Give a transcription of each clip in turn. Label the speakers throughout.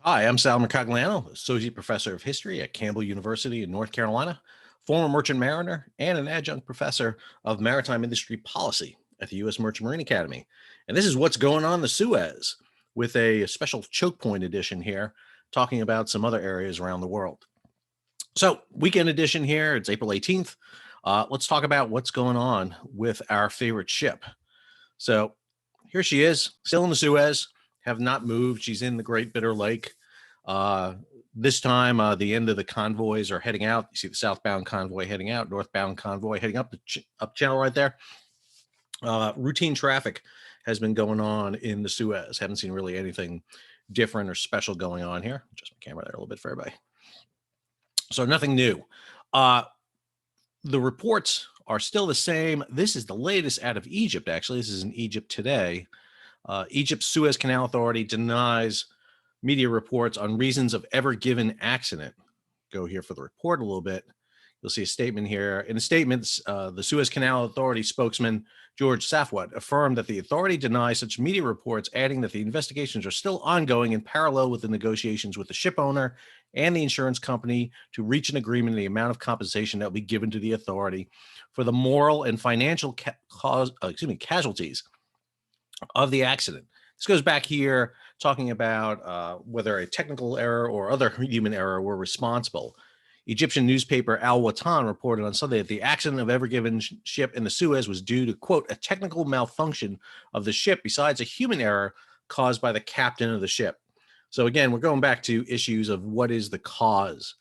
Speaker 1: Hi, I'm Sal Mercogliano, Associate Professor of History at Campbell University in North Carolina, former merchant mariner, and an adjunct professor of maritime industry policy at the U.S. Merchant Marine Academy. And this is what's going on the Suez with a special choke point edition here, talking about some other areas around the world. So, weekend edition here, it's April 18th. Let's talk about what's going on with our favorite ship. So, here she is, still in the Suez, have not moved. She's in the Great Bitter Lake. Uh, this time, the end of the convoys are heading out. You see the southbound convoy heading out, northbound convoy heading up the up channel right there. Routine traffic has been going on in the Suez. Haven't seen really anything different or special going on here. Adjust my camera there a little bit for everybody. So nothing new. Uh, the reports are still the same. This is the latest out of Egypt, actually. This is in Egypt today. Egypt's Suez Canal Authority denies media reports on reasons of ever given accident. Go here for the report a little bit. You'll see a statement here. In the statements, the Suez Canal Authority spokesman, George Safwat, affirmed that the authority denies such media reports, adding that the investigations are still ongoing in parallel with the negotiations with the ship owner and the insurance company to reach an agreement on the amount of compensation that will be given to the authority for the moral and financial casualties of the accident. This goes back here talking about whether a technical error or other human error were responsible. Egyptian newspaper Al Watan reported on Sunday that the accident of Ever Given ship in the Suez was due to, quote, a technical malfunction of the ship besides a human error caused by the captain of the ship. So again, we're going back to issues of what is the cause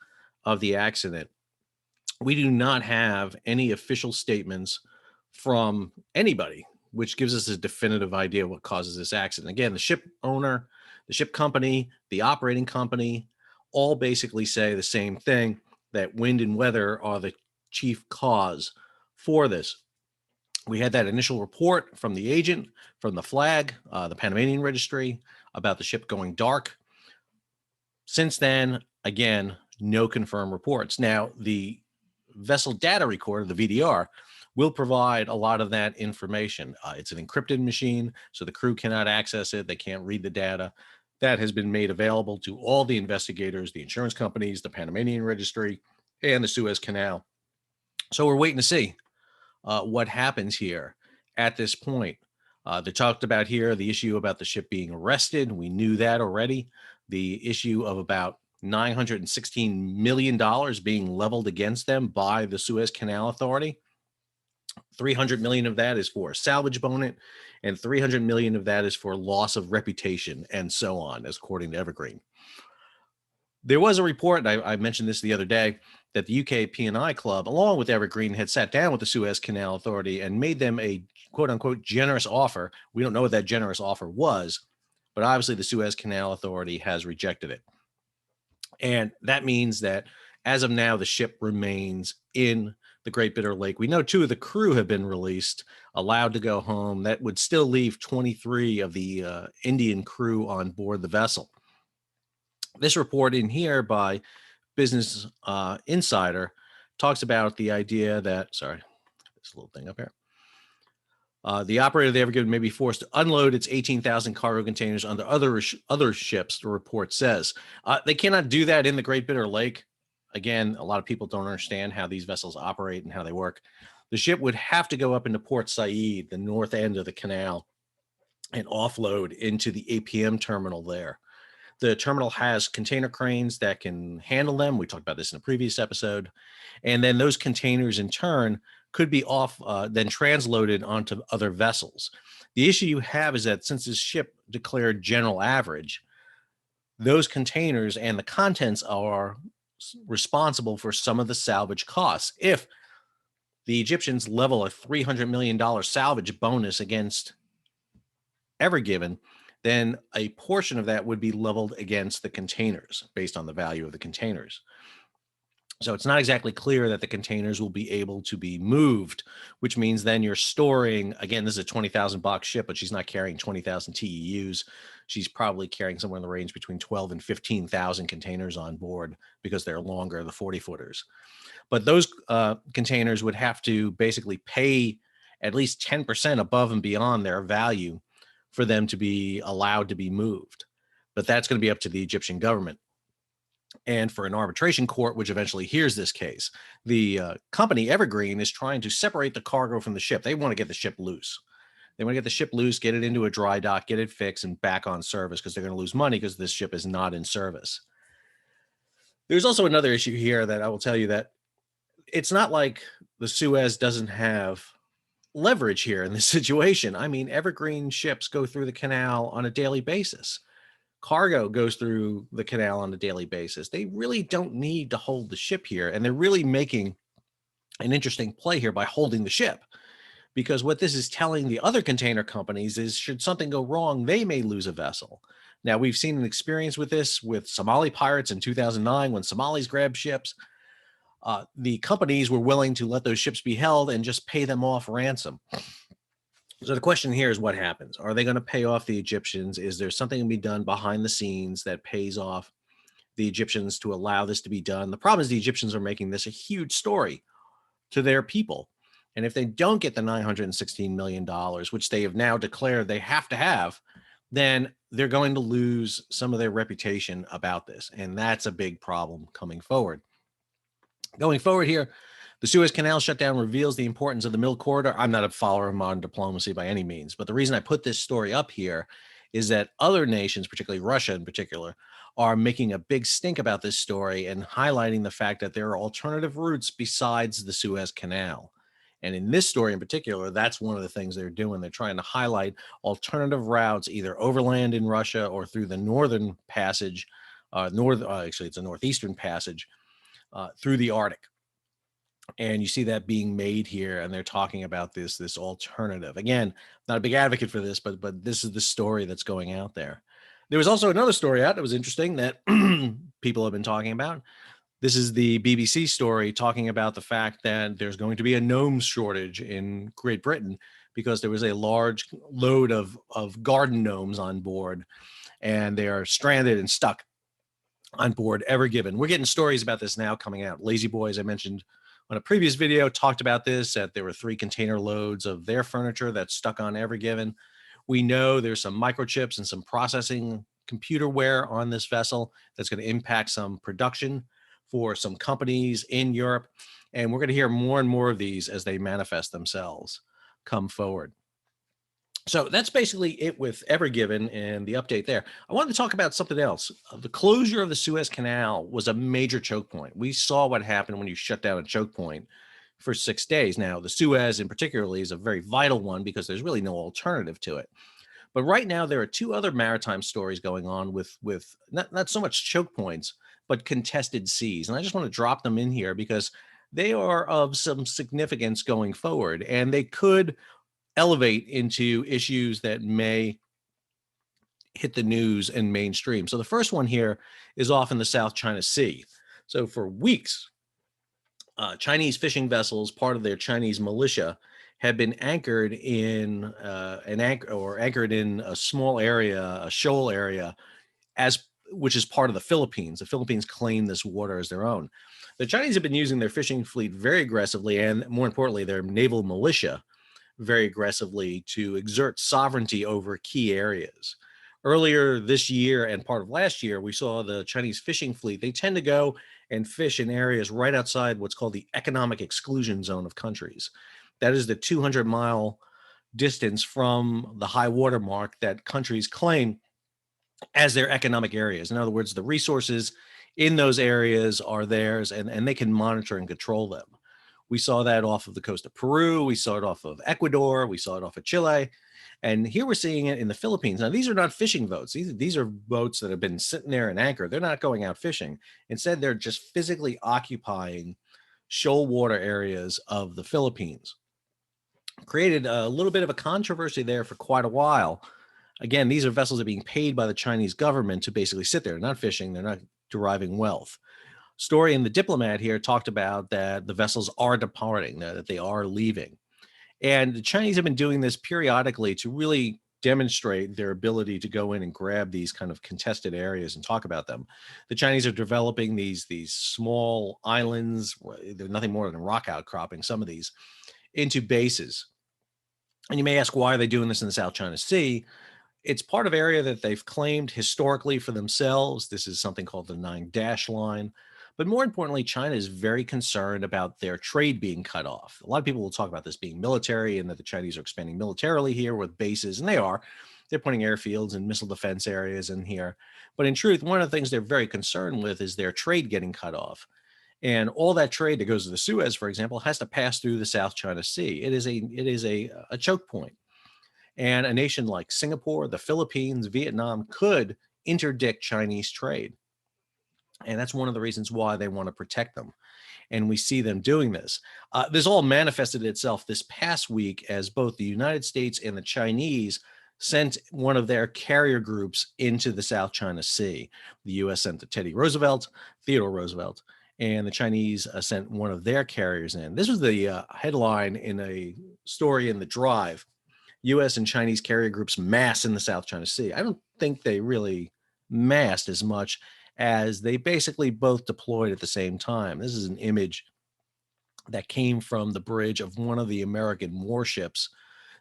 Speaker 1: of the accident. We do not have any official statements from anybody, which gives us a definitive idea of what causes this accident. Again, the ship owner, the ship company, the operating company, all basically say the same thing, that wind and weather are the chief cause for this. We had that initial report from the agent, from the flag, the Panamanian registry, about the ship going dark. Since then, again, no confirmed reports. Now, the vessel data recorder, the VDR, will provide a lot of that information. It's an encrypted machine, so the crew cannot access it. They can't read the data. That has been made available to all the investigators, the insurance companies, the Panamanian registry, and the Suez Canal. So we're waiting to see what happens here at this point. They talked about here the issue about the ship being arrested. We knew that already. The issue of about $916 million being leveled against them by the Suez Canal Authority. 300 million of that is for salvage bonus, and 300 million of that is for loss of reputation, and so on, as according to Evergreen. There was a report, I mentioned this the other day, that the UK P&I Club, along with Evergreen, had sat down with the Suez Canal Authority and made them a quote unquote generous offer. We don't know what that generous offer was, but obviously the Suez Canal Authority has rejected it. And that means that as of now, the ship remains in the Great Bitter Lake. We know 2 of the crew have been released, allowed to go home. That would still leave 23 of the Indian crew on board the vessel. This report in here by Business Insider talks about the idea that, sorry, this little thing up here. The operator of the Ever Given may be forced to unload its 18,000 cargo containers onto other ships, the report says. They cannot do that in the Great Bitter Lake. Again, a lot of people don't understand how these vessels operate and how they work. The ship would have to go up into Port Said, the north end of the canal, and offload into the APM terminal there. The terminal has container cranes that can handle them. We talked about this in a previous episode. And then those containers in turn could be then transloaded onto other vessels. The issue you have is that since this ship declared general average, those containers and the contents are responsible for some of the salvage costs. If the Egyptians level a $300 million salvage bonus against Ever Given, then a portion of that would be leveled against the containers based on the value of the containers. So it's not exactly clear that the containers will be able to be moved, which means then you're storing, again, this is a 20,000 box ship, but she's not carrying 20,000 TEUs. She's probably carrying somewhere in the range between 12 and 15,000 containers on board because they're longer, the 40 footers. But those containers would have to basically pay at least 10% above and beyond their value for them to be allowed to be moved. but that's going to be up to the Egyptian government. And for an arbitration court, which eventually hears this case, the company Evergreen is trying to separate the cargo from the ship. They want to get the ship loose. They want to get the ship loose, get it into a dry dock, get it fixed, and back on service because they're going to lose money because this ship is not in service. There's also another issue here that I will tell you that it's not like the Suez doesn't have leverage here in this situation. I mean, Evergreen ships go through the canal on a daily basis. Cargo goes through the canal on a daily basis. They really don't need to hold the ship here. And they're really making an interesting play here by holding the ship, because what this is telling the other container companies is should something go wrong, they may lose a vessel. Now, we've seen an experience with this with Somali pirates in 2009 when Somalis grabbed ships. The companies were willing to let those ships be held and just pay them off ransom. So the question here is what happens? Are they going to pay off the Egyptians? Is there something to be done behind the scenes that pays off the Egyptians to allow this to be done? The problem is the Egyptians are making this a huge story to their people. And if they don't get the $916 million, which they have now declared they have to have, then they're going to lose some of their reputation about this. And that's a big problem coming forward. Going forward here, the Suez Canal shutdown reveals the importance of the Middle Corridor. I'm not a follower of modern diplomacy by any means, but the reason I put this story up here is that other nations, particularly Russia in particular, are making a big stink about this story and highlighting the fact that there are alternative routes besides the Suez Canal. And in this story in particular, that's one of the things they're doing. They're trying to highlight alternative routes, either overland in Russia or through the northern passage, actually it's a northeastern passage through the Arctic. And you see that being made here, and they're talking about this alternative. Again, not a big advocate for this, but this is the story that's going out there. There was also another story out that was interesting that people have been talking about. This is the BBC story talking about the fact that there's going to be a Gnome shortage in Great Britain because there was a large load of garden gnomes on board, and they are stranded and stuck on board Ever Given. We're getting stories about this now coming out. Lazy Boys, I mentioned on a previous video, talked about this, that there were 3 container loads of their furniture that's stuck on Ever Given. We know there's some microchips and some processing computer wear on this vessel that's going to impact some production for some companies in Europe. And we're going to hear more and more of these as they manifest themselves come forward. So that's basically it with Ever Given and the update there. I wanted to talk about something else. The closure of the Suez Canal was a major choke point. We saw what happened when you shut down a choke point for 6 days. Now, the Suez in particularly is a very vital one because there's really no alternative to it. But right now, there are 2 other maritime stories going on with not so much choke points, but contested seas. And I just want to drop them in here because they are of some significance going forward, and they could elevate into issues that may hit the news and mainstream. So the first one here is off in the South China Sea. So for weeks, Chinese fishing vessels, part of their Chinese militia, have been anchored in anchored in a small area, a shoal area, which is part of the Philippines. The Philippines claim this water as their own. The Chinese have been using their fishing fleet very aggressively, and more importantly, their naval militia very aggressively to exert sovereignty over key areas. Earlier this year and part of last year, we saw the Chinese fishing fleet. They tend to go and fish in areas right outside what's called the economic exclusion zone of countries. That is the 200-mile distance from the high water mark that countries claim as their economic areas. In other words, the resources in those areas are theirs, and they can monitor and control them. We saw that off of the coast of Peru. We saw it off of Ecuador. We saw it off of Chile. And here we're seeing it in the Philippines. Now, these are not fishing boats. These are boats that have been sitting there and anchored. They're not going out fishing. Instead, they're just physically occupying shoal water areas of the Philippines. Created a little bit of a controversy there for quite a while. Again, these are vessels that are being paid by the Chinese government to basically sit there. They're not fishing. They're not deriving wealth. Story in the Diplomat here talked about that the vessels are departing, that they are leaving. And the Chinese have been doing this periodically to really demonstrate their ability to go in and grab these kind of contested areas and talk about them. The Chinese are developing these small islands, they're nothing more than rock outcropping, some of these, into bases. And you may ask, why are they doing this in the South China Sea? It's part of area that they've claimed historically for themselves. This is something called the Nine Dash Line. But more importantly, China is very concerned about their trade being cut off. A lot of people will talk about this being military and that the Chinese are expanding militarily here with bases, and they are. They're putting airfields and missile defense areas in here. But in truth, one of the things they're very concerned with is their trade getting cut off. And all that trade that goes to the Suez, for example, has to pass through the South China Sea. It is a choke point. And a nation like Singapore, the Philippines, Vietnam could interdict Chinese trade. And that's one of the reasons why they want to protect them. And we see them doing this. This all manifested itself this past week as both the United States and the Chinese sent one of their carrier groups into the South China Sea. The U.S. sent the Theodore Roosevelt, and the Chinese sent one of their carriers in. This was the headline in a story in The Drive. U.S. and Chinese carrier groups mass in the South China Sea. I don't think they really massed as much as they basically both deployed at the same time. This is an image that came from the bridge of one of the American warships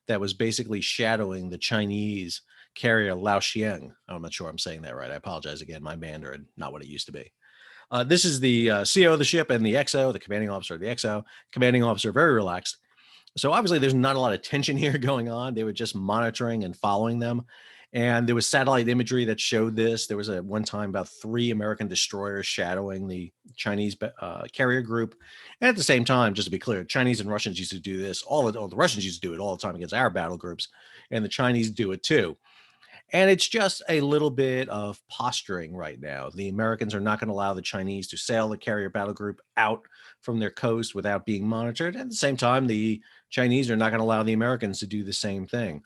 Speaker 1: that was basically shadowing the Chinese carrier Laotian. I'm not sure I'm saying that right. I apologize again. My Mandarin, not what it used to be. This is the CO of the ship and the XO, the commanding officer of the XO. Commanding officer, very relaxed. So obviously there's not a lot of tension here going on. They were just monitoring and following them. And there was satellite imagery that showed this. There was one time about 3 American destroyers shadowing the Chinese carrier group. And at the same time, just to be clear, Chinese and Russians used to do this. All the Russians used to do it all the time against our battle groups. And the Chinese do it too. And it's just a little bit of posturing right now. The Americans are not going to allow the Chinese to sail the carrier battle group out from their coast without being monitored. At the same time, the Chinese are not going to allow the Americans to do the same thing.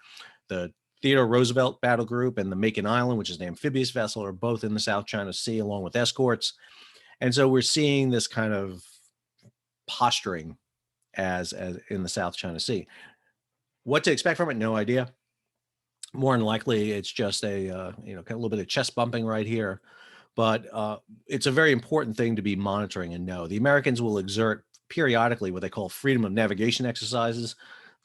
Speaker 1: The Theodore Roosevelt battle group and the Makin Island, which is an amphibious vessel, are both in the South China Sea along with escorts. And so we're seeing this kind of posturing as in the South China Sea. What to expect from it? No idea. More than likely, it's just a kind of a little bit of chest bumping right here, but it's a very important thing to be monitoring and know. The Americans will exert periodically what they call freedom of navigation exercises.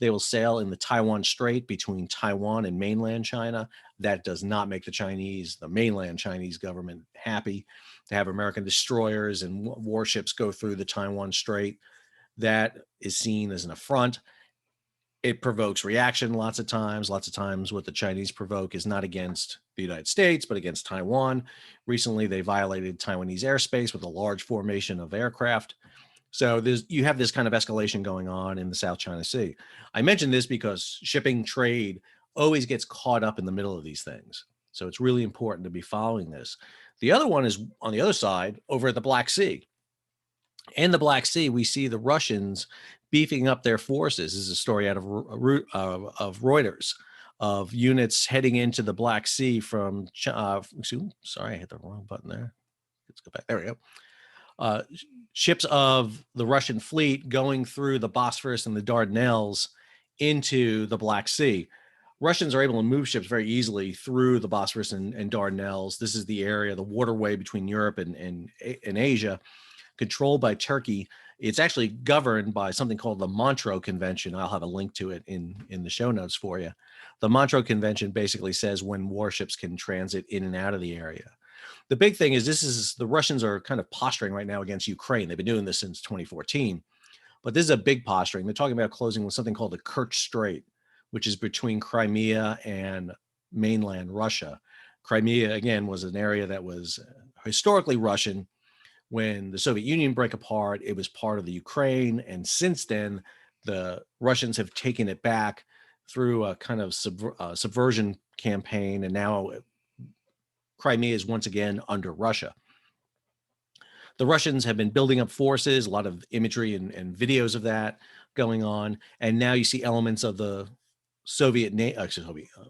Speaker 1: They will sail in the Taiwan Strait between Taiwan and mainland China. That does not make the mainland Chinese government happy to have American destroyers and warships go through the Taiwan Strait. That is seen as an affront. It provokes reaction lots of times. Lots of times what the Chinese provoke is not against the United States, but against Taiwan. Recently, they violated Taiwanese airspace with a large formation of aircraft. So you have this kind of escalation going on in the South China Sea. I mention this because shipping trade always gets caught up in the middle of these things. So it's really important to be following this. The other one is on the other side over at the Black Sea. In the Black Sea, we see the Russians beefing up their forces. This is a story out of Reuters of units heading into the Black Sea from. Sorry, I hit the wrong button there. Let's go back. There we go. Ships of the Russian fleet going through the Bosphorus and the Dardanelles into the Black Sea. Russians are able to move ships very easily through the Bosphorus and Dardanelles. This is the area, the waterway between Europe and Asia, controlled by Turkey. It's actually governed by something called the Montreux Convention. I'll have a link to it in the show notes for you. The Montreux Convention basically says when warships can transit in and out of the area. The big thing is the Russians are kind of posturing right now against Ukraine. They've been doing this since 2014, but this is a big posturing. They're talking about closing with something called the Kerch Strait, which is between Crimea and mainland Russia. Crimea, again, was an area that was historically Russian. When the Soviet Union broke apart, it was part of the Ukraine. And since then, the Russians have taken it back through a kind of subversion campaign. And now Crimea is once again under Russia. The Russians have been building up forces, a lot of imagery and videos of that going on. And now you see elements of the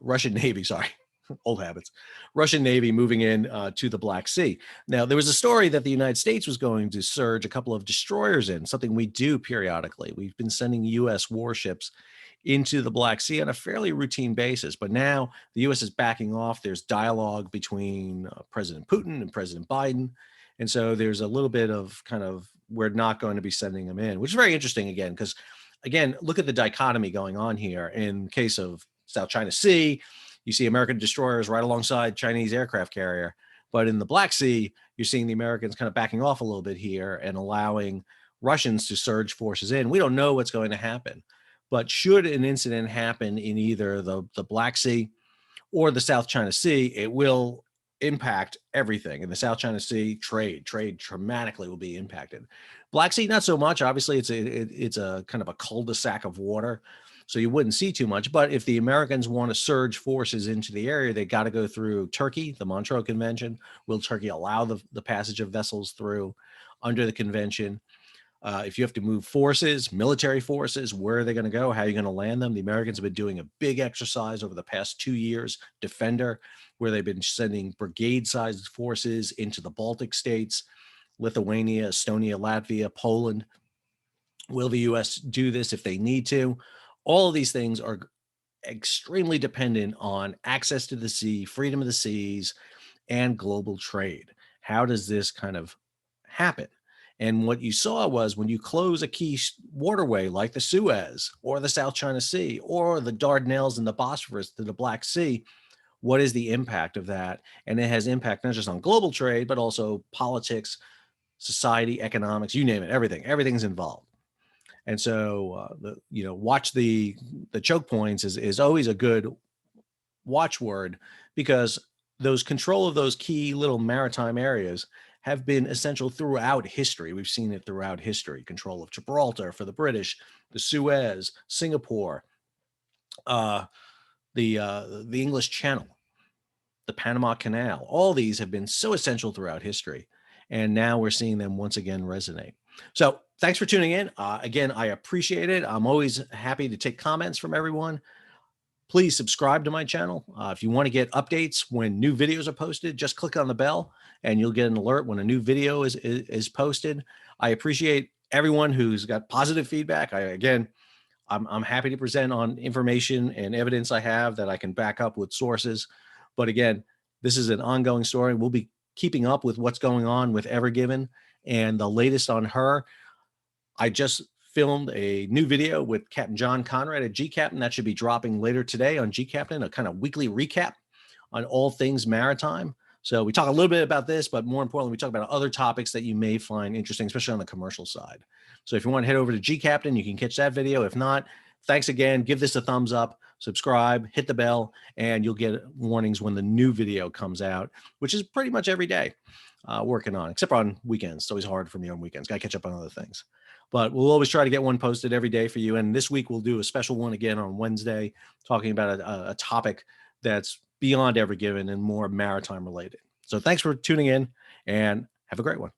Speaker 1: Russian Navy, sorry, old habits, Russian Navy moving in to the Black Sea. Now, there was a story that the United States was going to surge a couple of destroyers in, something we do periodically. We've been sending U.S. warships into the Black Sea on a fairly routine basis. But now the U.S. is backing off. There's dialogue between President Putin and President Biden. And so there's a little bit of kind of, we're not going to be sending them in, which is very interesting again, because again, look at the dichotomy going on here. In case of South China Sea, you see American destroyers right alongside Chinese aircraft carrier. But in the Black Sea, you're seeing the Americans kind of backing off a little bit here and allowing Russians to surge forces in. We don't know what's going to happen. But should an incident happen in either the Black Sea or the South China Sea, it will impact everything. In the South China Sea, trade dramatically will be impacted. Black Sea, not so much. Obviously, it's a kind of a cul-de-sac of water, so you wouldn't see too much. But if the Americans want to surge forces into the area, they got to go through Turkey, the Montreux Convention. Will Turkey allow the passage of vessels through under the convention? If you have to move forces, military forces, where are they going to go? How are you going to land them? The Americans have been doing a big exercise over the past 2 years, Defender, where they've been sending brigade-sized forces into the Baltic states, Lithuania, Estonia, Latvia, Poland. Will the U.S. do this if they need to? All of these things are extremely dependent on access to the sea, freedom of the seas, and global trade. How does this kind of happen? And what you saw was when you close a key waterway like the Suez or the South China Sea or the Dardanelles and the Bosphorus to the Black Sea, what is the impact of that? And it has impact not just on global trade, but also politics, society, economics, you name it, everything. Everything's involved. And so, watch the choke points is always a good watchword because those control of those key little maritime areas have been essential throughout history. We've seen it throughout history. Control of Gibraltar for the British, the Suez, Singapore, uh, the English Channel, the Panama Canal. All these have been so essential throughout history, and now we're seeing them once again resonate. So thanks for tuning in. Again, I appreciate it. I'm always happy to take comments from everyone. Please subscribe to my channel. If you want to get updates when new videos are posted, just click on the bell and you'll get an alert when a new video is posted. I appreciate everyone who's got positive feedback. I'm happy to present on information and evidence I have that I can back up with sources. But again, this is an ongoing story. We'll be keeping up with what's going on with Ever Given and the latest on her. I just filmed a new video with Captain John Conrad at G Captain. That should be dropping later today on G Captain, a kind of weekly recap on all things maritime. So we talk a little bit about this, but more importantly, we talk about other topics that you may find interesting, especially on the commercial side. So if you want to head over to G Captain, you can catch that video. If not, thanks again. Give this a thumbs up, subscribe, hit the bell, and you'll get warnings when the new video comes out, which is pretty much every day working on, except on weekends. It's always hard for me on weekends. Got to catch up on other things. But we'll always try to get one posted every day for you. And this week we'll do a special one again on Wednesday, talking about a topic that's beyond Ever Given and more maritime related. So thanks for tuning in and have a great one.